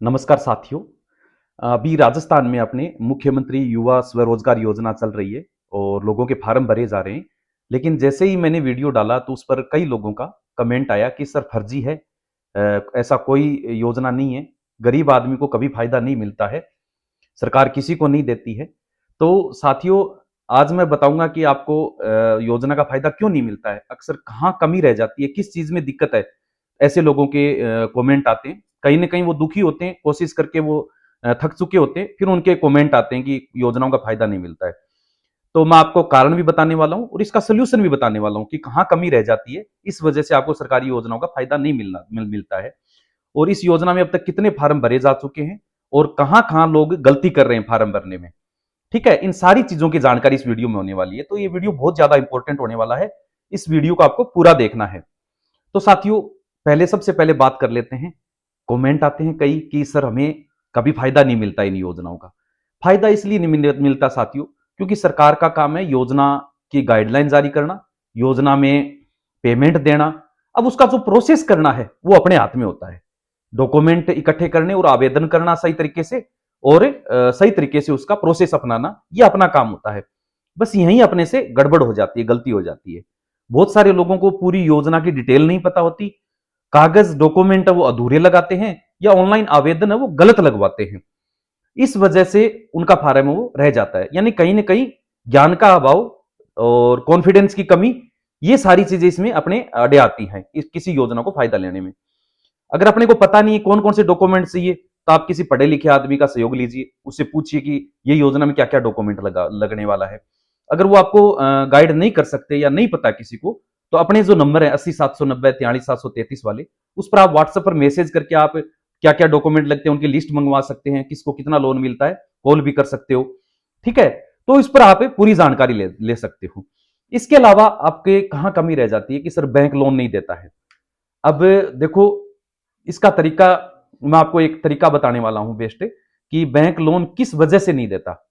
नमस्कार साथियों। अभी राजस्थान में अपने मुख्यमंत्री युवा स्वरोजगार योजना चल रही है और लोगों के फार्म भरे जा रहे हैं। लेकिन जैसे ही मैंने वीडियो डाला तो उस पर कई लोगों का कमेंट आया कि सर फर्जी है, ऐसा कोई योजना नहीं है, गरीब आदमी को कभी फायदा नहीं मिलता है, सरकार किसी को नहीं देती है। तो साथियों, आज मैं बताऊंगा कि आपको योजना का फायदा क्यों नहीं मिलता है, अक्सर कहाँ कमी रह जाती है, किस चीज में दिक्कत है। ऐसे लोगों के कमेंट आते हैं, कहीं ना कहीं वो दुखी होते हैं, कोशिश करके वो थक चुके होते हैं, फिर उनके कमेंट आते हैं कि योजनाओं का फायदा नहीं मिलता है। तो मैं आपको कारण भी बताने वाला हूं और इसका सोल्यूशन भी बताने वाला हूं कि कहां कमी रह जाती है, इस वजह से आपको सरकारी योजनाओं का फायदा नहीं मिलता है। और इस योजना में अब तक कितने फार्म भरे जा चुके हैं और कहां कहां लोग गलती कर रहे हैं फार्म भरने में। ठीक है, इन सारी चीजों की जानकारी इस वीडियो में होने वाली है, तो ये वीडियो बहुत ज्यादा इंपॉर्टेंट होने वाला है। इस वीडियो को आपको पूरा देखना है। तो साथियों, सबसे पहले बात कर लेते हैं। कमेंट आते हैं कई कि सर हमें कभी फायदा नहीं मिलता इन योजनाओं का। फायदा इसलिए नहीं मिलता साथियों, क्योंकि सरकार का काम है योजना की गाइडलाइन जारी करना, योजना में पेमेंट देना। अब उसका जो प्रोसेस करना है वो अपने हाथ में होता है। डॉक्यूमेंट इकट्ठे करने और आवेदन करना सही तरीके से, और सही तरीके से उसका प्रोसेस अपनाना, ये अपना काम होता है। बस यहीं अपने से गड़बड़ हो जाती है, गलती हो जाती है। बहुत सारे लोगों को पूरी योजना की डिटेल नहीं पता होती, कागज डॉक्यूमेंट वो अधूरे लगाते हैं या ऑनलाइन आवेदन है वो गलत लगवाते हैं। इस वजह से उनका फार्म वो रह जाता है, यानी कहीं ना कहीं ज्ञान का अभाव और कॉन्फिडेंस की कमी, ये सारी चीजें इसमें अपने अड़े आती हैं किसी योजना को फायदा लेने में। अगर अपने को पता नहीं है कौन कौन से डॉक्यूमेंट चाहिए, तो आप किसी पढ़े लिखे आदमी का सहयोग लीजिए, उससे पूछिए कि ये योजना में क्या क्या डॉक्यूमेंट लगने वाला है। अगर वो आपको गाइड नहीं कर सकते या नहीं पता किसी को, तो अपने जो नंबर है 80 790 43 733 वाले, उस पर आप व्हाट्सएप पर मैसेज करके आप क्या क्या डॉक्यूमेंट लगते हैं उनकी लिस्ट मंगवा सकते हैं, किसको कितना लोन मिलता है कॉल भी कर सकते हो। ठीक है, तो इस पर आप पूरी जानकारी ले सकते हो। इसके अलावा आपके कहां कमी रह जाती है कि सर बैंक लोन नहीं देता है। अब देखो, इसका तरीका मैं आपको एक तरीका बताने वाला हूं बेस्ट, कि बैंक लोन किस वजह से नहीं देता।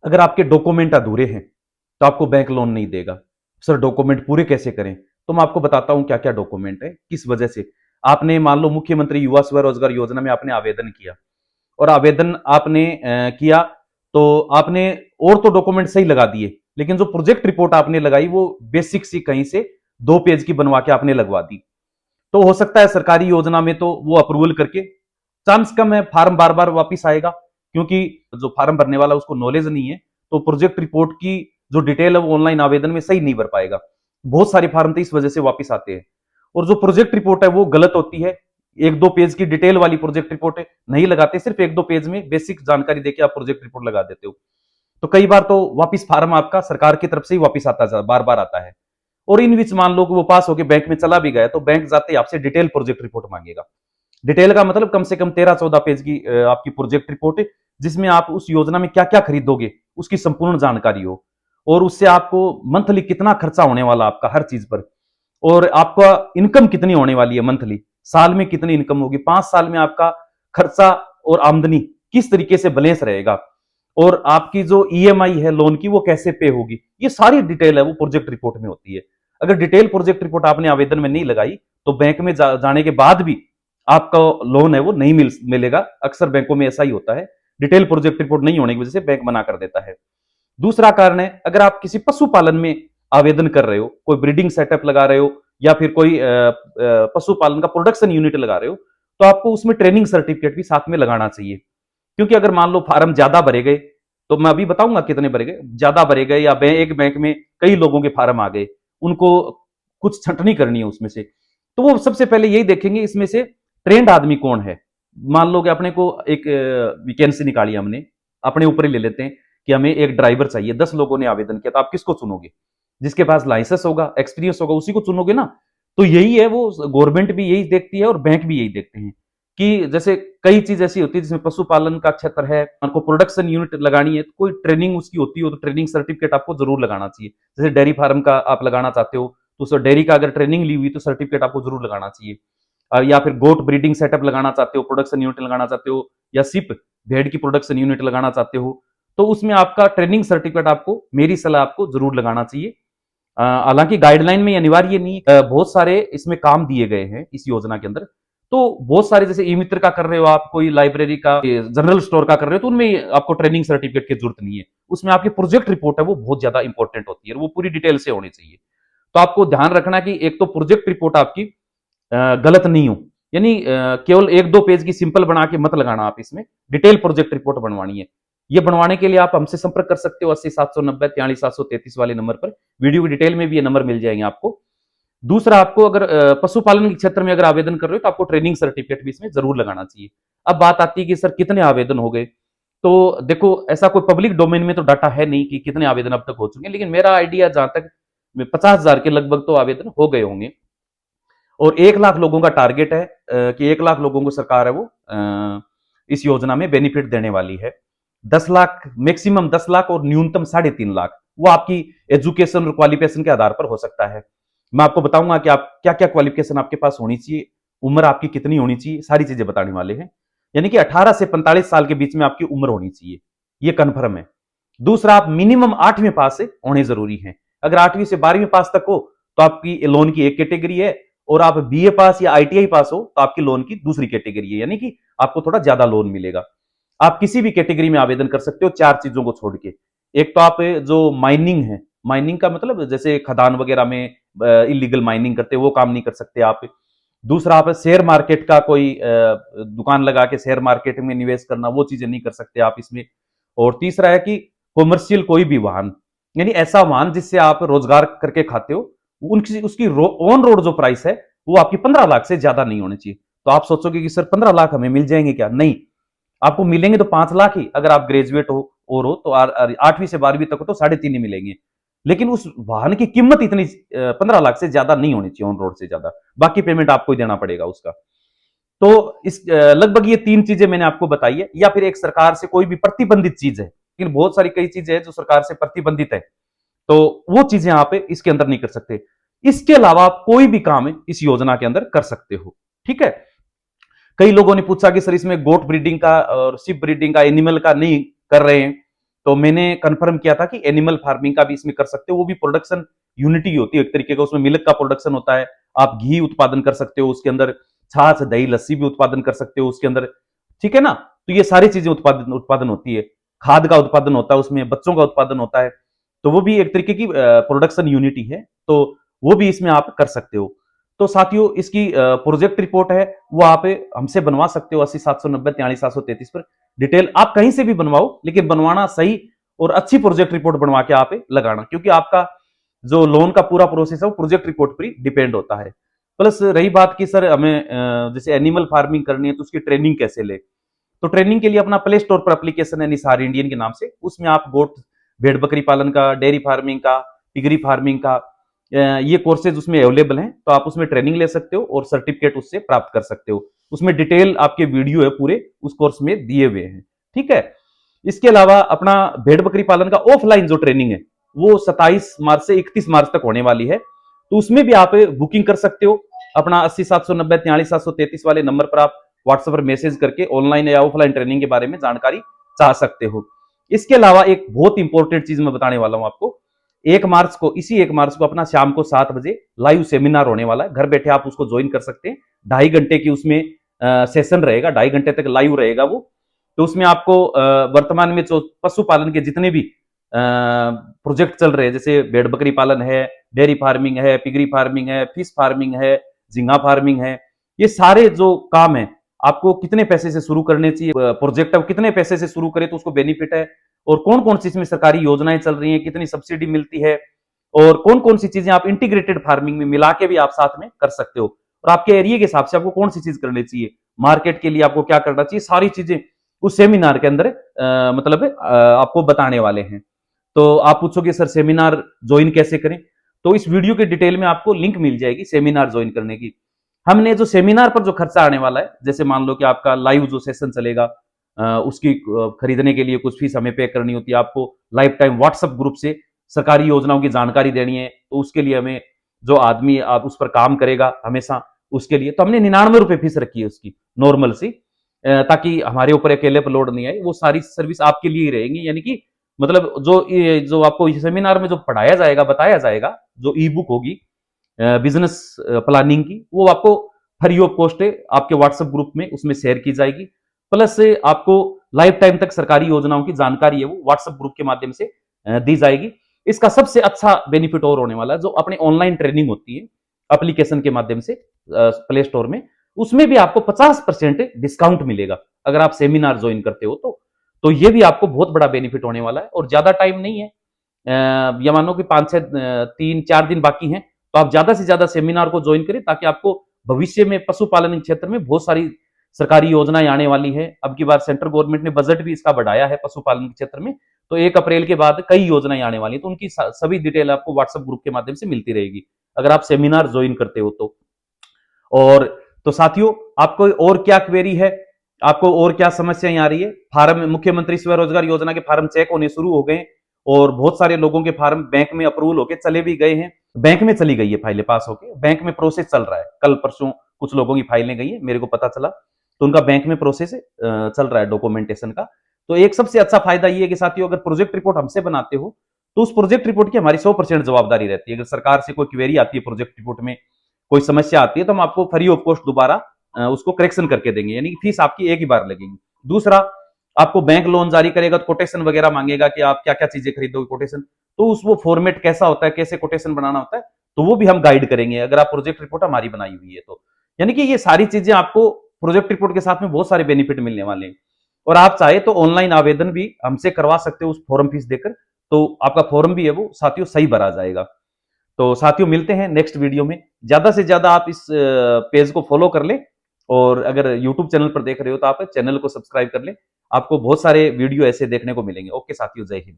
अगर आपके डॉक्यूमेंट अधूरे हैं तो आपको बैंक लोन नहीं देगा। सर डॉक्यूमेंट पूरे कैसे करें, तो मैं आपको बताता हूं क्या क्या डॉक्यूमेंट है, किस वजह से। आपने मान लो मुख्यमंत्री युवा स्वरोजगार योजना में आपने आवेदन किया, और आवेदन आपने किया, तो आपने और तो डॉक्यूमेंट सही लगा दिए, लेकिन जो प्रोजेक्ट रिपोर्ट आपने लगाई वो बेसिक सी कहीं से 2 पेज की बनवा के आपने लगवा दी। तो हो सकता है सरकारी योजना में तो वो अप्रूवल करके, चांस कम है फार्म बार बार वापिस आएगा, क्योंकि जो फार्म भरने वाला उसको नॉलेज नहीं है, तो प्रोजेक्ट रिपोर्ट की जो डिटेल है वो ऑनलाइन आवेदन में सही नहीं भर पाएगा। बहुत सारे फार्म तो इस वजह से वापिस आते हैं। और जो प्रोजेक्ट रिपोर्ट है वो गलत होती है, 1-2 पेज की डिटेल वाली प्रोजेक्ट रिपोर्ट नहीं लगाते, सिर्फ 1-2 पेज में बेसिक जानकारी देके आप प्रोजेक्ट रिपोर्ट लगा देते हो। तो कई बार तो वापिस फार्म आपका सरकार की तरफ से ही वापिस आता, बार बार आता है। और इन बीच मान लो कि वो पास होकर बैंक में चला भी गया, तो बैंक जाते ही आपसे डिटेल प्रोजेक्ट रिपोर्ट मांगेगा। डिटेल का मतलब कम से कम 13-14 पेज की आपकी प्रोजेक्ट रिपोर्ट है, जिसमें आप उस योजना में क्या क्या खरीदोगे उसकी संपूर्ण जानकारी हो, और उससे आपको मंथली कितना खर्चा होने वाला आपका हर चीज पर, और आपका इनकम कितनी होने वाली है मंथली, साल में कितनी इनकम होगी, 5 साल में आपका खर्चा और आमदनी किस तरीके से बैलेंस रहेगा, और आपकी जो ईएमआई है लोन की वो कैसे पे होगी, ये सारी डिटेल है वो प्रोजेक्ट रिपोर्ट में होती है। अगर डिटेल प्रोजेक्ट रिपोर्ट आपने आवेदन में नहीं लगाई, तो बैंक में जाने के बाद भी आपका लोन है वो नहीं मिलेगा। अक्सर बैंकों में ऐसा ही होता है, डिटेल प्रोजेक्ट रिपोर्ट नहीं होने की वजह से बैंक मना कर देता है। दूसरा कारण है, अगर आप किसी पशुपालन में आवेदन कर रहे हो, कोई ब्रीडिंग सेटअप लगा रहे हो, या फिर कोई पशुपालन का प्रोडक्शन यूनिट लगा रहे हो, तो आपको उसमें ट्रेनिंग सर्टिफिकेट भी साथ में लगाना चाहिए। क्योंकि अगर मान लो फार्म ज्यादा भरे गए, तो मैं अभी बताऊंगा कितने भरे गए, ज्यादा भरे गए, या एक बैंक में कई लोगों के फार्म आ गए, उनको कुछ छंटनी करनी है उसमें से, तो वो सबसे पहले यही देखेंगे इसमें से ट्रेंड आदमी कौन है। मान लो कि अपने को एक वैकेंसी निकाली हमने, अपने ऊपर ही ले लेते हैं कि हमें एक ड्राइवर चाहिए, 10 लोगों ने आवेदन किया, तो आप किसको चुनोगे? जिसके पास लाइसेंस होगा, एक्सपीरियंस होगा, उसी को चुनोगे ना। तो यही है, वो गवर्नमेंट भी यही देखती है और बैंक भी यही देखते हैं कि जैसे कई चीज ऐसी होती है जिसमें पशुपालन का क्षेत्र है, आपको प्रोडक्शन यूनिट लगानी है, तो कोई ट्रेनिंग उसकी होती हो तो ट्रेनिंग सर्टिफिकेट आपको जरूर लगाना चाहिए। जैसे डेयरी फार्म का आप लगाना चाहते हो, तो उस डेयरी का अगर ट्रेनिंग ली हुई तो सर्टिफिकेट आपको जरूर लगाना चाहिए। या फिर गोट ब्रीडिंग सेटअप लगाना चाहते हो, प्रोडक्शन यूनिट लगाना चाहते हो, या सिप भेड़ की प्रोडक्शन यूनिट लगाना चाहते हो, तो उसमें आपका ट्रेनिंग सर्टिफिकेट आपको, मेरी सलाह आपको जरूर लगाना चाहिए। हालांकि गाइडलाइन में अनिवार्य नहीं, बहुत सारे इसमें काम दिए गए हैं इस योजना के अंदर, तो बहुत सारे जैसे ई मित्र का कर रहे हो आप, कोई लाइब्रेरी का, जनरल स्टोर का कर रहे हो, तो उनमें आपको ट्रेनिंग सर्टिफिकेट की जरूरत नहीं है। उसमें आपकी प्रोजेक्ट रिपोर्ट है वो बहुत ज्यादा इंपॉर्टेंट होती है, वो पूरी डिटेल से होनी चाहिए। तो आपको ध्यान रखना कि एक तो प्रोजेक्ट रिपोर्ट आपकी गलत नहीं हो, यानी केवल एक दो पेज की सिंपल बना के मत लगाना, आप इसमें डिटेल प्रोजेक्ट रिपोर्ट बनवानी है। ये बनवाने के लिए आप हमसे संपर्क कर सकते हो 80 790 43 733 वाले नंबर पर। वीडियो की डिटेल में भी ये नंबर मिल जाएंगे आपको। दूसरा, आपको अगर पशुपालन के क्षेत्र में अगर आवेदन कर रहे हो तो आपको ट्रेनिंग सर्टिफिकेट भी इसमें जरूर लगाना चाहिए। अब बात आती है कि सर कितने आवेदन हो गए, तो देखो ऐसा कोई पब्लिक डोमेन में तो डाटा है नहीं कि कितने आवेदन अब तक हो चुके हैं, लेकिन मेरा आइडिया जहां तक 50,000 के लगभग तो आवेदन हो गए होंगे। और 1 लाख लोगों का टारगेट है कि 1 लाख लोगों को सरकार है वो इस योजना में बेनिफिट देने वाली है। 10 लाख, मैक्सिमम 10 लाख और न्यूनतम 3.5 लाख, वो आपकी एजुकेशन और क्वालिफिकेशन के आधार पर हो सकता है। मैं आपको बताऊंगा कि आप क्या क्या क्वालिफिकेशन आपके पास होनी चाहिए, उम्र आपकी कितनी होनी चाहिए, सारी चीजें बताने वाले हैं। यानी कि 18 से 45 साल के बीच में आपकी उम्र होनी चाहिए, ये कन्फर्म है। दूसरा, आप मिनिमम 8वीं पास से होने जरूरी है। अगर 8वीं से 12वीं पास तक हो तो आपकी लोन की एक कैटेगरी है, और आप बीए पास या आईटीआई पास हो तो आपकी लोन की दूसरी कैटेगरी है, यानी कि आपको थोड़ा ज्यादा लोन मिलेगा। आप किसी भी कैटेगरी में आवेदन कर सकते हो 4 चीजों को छोड़ के। एक तो आप जो माइनिंग है, माइनिंग का मतलब जैसे खदान वगैरह में इलीगल माइनिंग करते हैं, वो काम नहीं कर सकते आप। दूसरा, आप शेयर मार्केट का कोई दुकान लगा के शेयर मार्केट में निवेश करना, वो चीजें नहीं कर सकते आप इसमें। और तीसरा है कि कॉमर्शियल कोई भी वाहन, यानी ऐसा वाहन जिससे आप रोजगार करके खाते हो, उनकी उसकी ऑन रोड जो प्राइस है वो आपकी 15 लाख से ज्यादा नहीं होनी चाहिए। तो आप सोचोगे कि सर 15 लाख हमें मिल जाएंगे क्या? नहीं, आपको मिलेंगे तो 5 लाख ही। अगर आप ग्रेजुएट हो और हो तो 8वीं से 12वीं तक हो तो 3.5 ही मिलेंगे। लेकिन उस वाहन की कीमत इतनी 15 लाख से ज्यादा नहीं होनी चाहिए, ऑन रोड से ज्यादा। बाकी पेमेंट आपको ही देना पड़ेगा उसका। तो इस लगभग ये 3 चीजें मैंने आपको बताई है। या फिर एक सरकार से कोई भी प्रतिबंधित चीज है, लेकिन बहुत सारी कई चीजें हैं जो सरकार से प्रतिबंधित है, तो वो चीजें आप इसके अंदर नहीं कर सकते। इसके अलावा आप कोई भी काम इस योजना के अंदर कर सकते हो। ठीक है। कई लोगों ने पूछा कि सर इसमें गोट ब्रीडिंग का और शिप ब्रीडिंग का, एनिमल का नहीं कर रहे हैं, तो मैंने कंफर्म किया था कि एनिमल फार्मिंग का भी इसमें कर सकते हो। वो भी प्रोडक्शन यूनिटी होती है एक तरीके का, उसमें मिल्क का प्रोडक्शन होता है, आप घी उत्पादन कर सकते हो उसके अंदर, छाछ दही लस्सी भी उत्पादन कर सकते हो उसके अंदर। ठीक है ना? तो ये सारी चीजें उत्पादन उत्पादन होती है। खाद का उत्पादन होता है उसमें, बच्चों का उत्पादन होता है, तो वो भी एक तरीके की प्रोडक्शन यूनिटी है, तो वो भी इसमें आप कर सकते हो। तो साथियों, इसकी प्रोजेक्ट रिपोर्ट है वो आप हमसे बनवा सकते हो 80 790 43 733 पर। डिटेल आप कहीं से भी बनवाओ, लेकिन बनवाना सही और अच्छी प्रोजेक्ट रिपोर्ट बनवा के आप लगाना, क्योंकि आपका जो लोन का पूरा प्रोसेस है वो प्रोजेक्ट रिपोर्ट पर ही डिपेंड होता है। प्लस रही बात कि सर हमें जैसे एनिमल फार्मिंग करनी है तो उसकी ट्रेनिंग कैसे ले, तो ट्रेनिंग के लिए अपना प्ले स्टोर पर एप्लीकेशन है निसार इंडियन के नाम से, उसमें आप गोट भेड़ बकरी पालन का, डेयरी फार्मिंग का, पिगरी फार्मिंग का ये कोर्सेज उसमें अवेलेबल हैं, तो आप उसमें ट्रेनिंग ले सकते हो और सर्टिफिकेट उससे प्राप्त कर सकते हो। उसमें डिटेल आपके वीडियो है पूरे उस कोर्स में दिए हुए हैं। ठीक है। इसके अलावा अपना भेड़ बकरी पालन का ऑफलाइन जो ट्रेनिंग है वो 27 मार्च से 31 मार्च तक होने वाली है, तो उसमें भी आप बुकिंग कर सकते हो। अपना 80 790 43 733 वाले नंबर पर आप व्हाट्सएप पर मैसेज करके ऑनलाइन या ऑफलाइन ट्रेनिंग के बारे में जानकारी चाह सकते हो। इसके अलावा एक बहुत इंपॉर्टेंट चीज मैं बताने वाला हूं आपको। 1 मार्च को, इसी 1 मार्च को अपना शाम को 7 बजे लाइव सेमिनार होने वाला है। घर बैठे आप उसको ज्वाइन कर सकते हैं। 2.5 घंटे की उसमें सेशन रहेगा, 2.5 घंटे तक लाइव रहेगा वो। तो उसमें आपको वर्तमान में जो पशुपालन के जितने भी प्रोजेक्ट चल रहे हैं, जैसे भेड़ बकरी पालन है, डेयरी फार्मिंग है, पिगरी फार्मिंग है, फिश फार्मिंग है, झींगा फार्मिंग है, ये सारे जो काम है आपको कितने पैसे से शुरू करने चाहिए, प्रोजेक्ट कितने पैसे से शुरू करें तो उसको बेनिफिट है, और कौन कौन सी इसमें सरकारी योजनाएं चल रही हैं, कितनी सब्सिडी मिलती है, और कौन कौन सी चीजें आप इंटीग्रेटेड फार्मिंग में मिला के भी आप साथ में कर सकते हो, और आपके एरिया के हिसाब से आपको कौन सी चीज करनी चाहिए, मार्केट के लिए आपको क्या करना चाहिए, सारी चीजें उस सेमिनार के अंदर मतलब आपको बताने वाले हैं। तो आप पूछोगे सर सेमिनार ज्वाइन कैसे करें, तो इस वीडियो के डिटेल में आपको लिंक मिल जाएगी सेमिनार ज्वाइन करने की। हमने जो सेमिनार पर जो खर्चा आने वाला है, जैसे मान लो कि आपका लाइव जो सेशन चलेगा उसकी खरीदने के लिए कुछ फीस हमें पे करनी होती है, आपको लाइफ टाइम व्हाट्सएप ग्रुप से सरकारी योजनाओं की जानकारी देनी है, तो उसके लिए हमें जो आदमी आप उस पर काम करेगा हमेशा, उसके लिए तो हमने 99 रुपए फीस रखी है उसकी नॉर्मल सी, ताकि हमारे ऊपर अकेले पर लोड नहीं आए। वो सारी सर्विस आपके लिए ही रहेंगी, यानी कि मतलब जो आपको सेमिनार में जो पढ़ाया जाएगा, बताया जाएगा, जो ई बुक होगी बिजनेस प्लानिंग की, वो आपको फ्री ऑफ कॉस्ट आपके व्हाट्सएप ग्रुप में उसमें शेयर की जाएगी। प्लस आपको लाइफ टाइम तक सरकारी योजनाओं की जानकारी है वो व्हाट्सएप ग्रुप के माध्यम से दी जाएगी। इसका सबसे अच्छा बेनिफिट और होने वाला है, जो अपनी ऑनलाइन ट्रेनिंग होती है एप्लीकेशन के माध्यम से प्ले स्टोर में, उसमें भी आपको 50% डिस्काउंट मिलेगा अगर आप सेमिनार ज्वाइन करते हो तो ये भी आपको बहुत बड़ा बेनिफिट होने वाला है। और ज्यादा टाइम नहीं है, या मानो कि 3-4 दिन बाकी हैं, तो आप ज्यादा से ज्यादा सेमिनार को ज्वाइन करें ताकि आपको भविष्य में पशुपालन क्षेत्र में बहुत सारी सरकारी योजनाएं आने वाली है। अब की बार सेंट्रल गवर्नमेंट ने बजट भी इसका बढ़ाया है पशुपालन के क्षेत्र में, तो 1 अप्रैल के बाद कई योजनाएं आने वाली है, तो उनकी सभी डिटेल आपको व्हाट्सएप ग्रुप के माध्यम से मिलती रहेगी अगर आप सेमिनार ज्वाइन करते हो तो। और तो साथियों, आपको और क्या क्वेरी है, आपको और क्या समस्याएं आ रही है? फार्म, मुख्यमंत्री स्वरोजगार योजना के फार्म चेक होने शुरू हो गए और बहुत सारे लोगों के फार्म बैंक में अप्रूवल होके चले भी गए हैं। बैंक में चली गई है फाइलें, पास होके बैंक में प्रोसेस चल रहा है। कल परसों कुछ लोगों की फाइलें गई है, मेरे को पता चला, तो उनका बैंक में प्रोसेस चल रहा है डॉक्यूमेंटेशन का। तो एक सबसे अच्छा फायदा ये है कि साथियों, अगर प्रोजेक्ट रिपोर्ट हमसे बनाते हो तो उस प्रोजेक्ट रिपोर्ट की हमारी 100% जवाबदारी रहती है। अगर सरकार से कोई क्वेरी आती है, प्रोजेक्ट रिपोर्ट में कोई समस्या आती है, तो हम आपको फ्री ऑफ कॉस्ट दोबारा उसको करेक्शन करके देंगे, यानी कि फीस आपकी एक ही बार लगेगी। दूसरा, आपको बैंक लोन जारी करेगा तो कोटेशन वगैरह मांगेगा कि आप क्या क्या चीजें खरीदोगे, कोटेशन, तो उस वो फॉर्मेट कैसा होता है, कैसे कोटेशन बनाना होता है, तो वो भी हम गाइड करेंगे अगर आप प्रोजेक्ट रिपोर्ट हमारी बनाई हुई है तो। यानी कि ये सारी चीजें आपको प्रोजेक्ट रिपोर्ट के साथ में बहुत सारे बेनिफिट मिलने वाले हैं। और आप चाहे तो ऑनलाइन आवेदन भी हमसे करवा सकते हो उस फॉर्म फीस देकर, तो आपका फॉर्म भी है वो साथियों सही भरा जाएगा। तो साथियों, मिलते हैं नेक्स्ट वीडियो में। ज्यादा से ज्यादा आप इस पेज को फॉलो कर लें, और अगर यूट्यूब चैनल पर देख रहे हो तो आप चैनल को सब्सक्राइब कर लें। आपको बहुत सारे वीडियो ऐसे देखने को मिलेंगे। ओके साथियों, जय हिंद।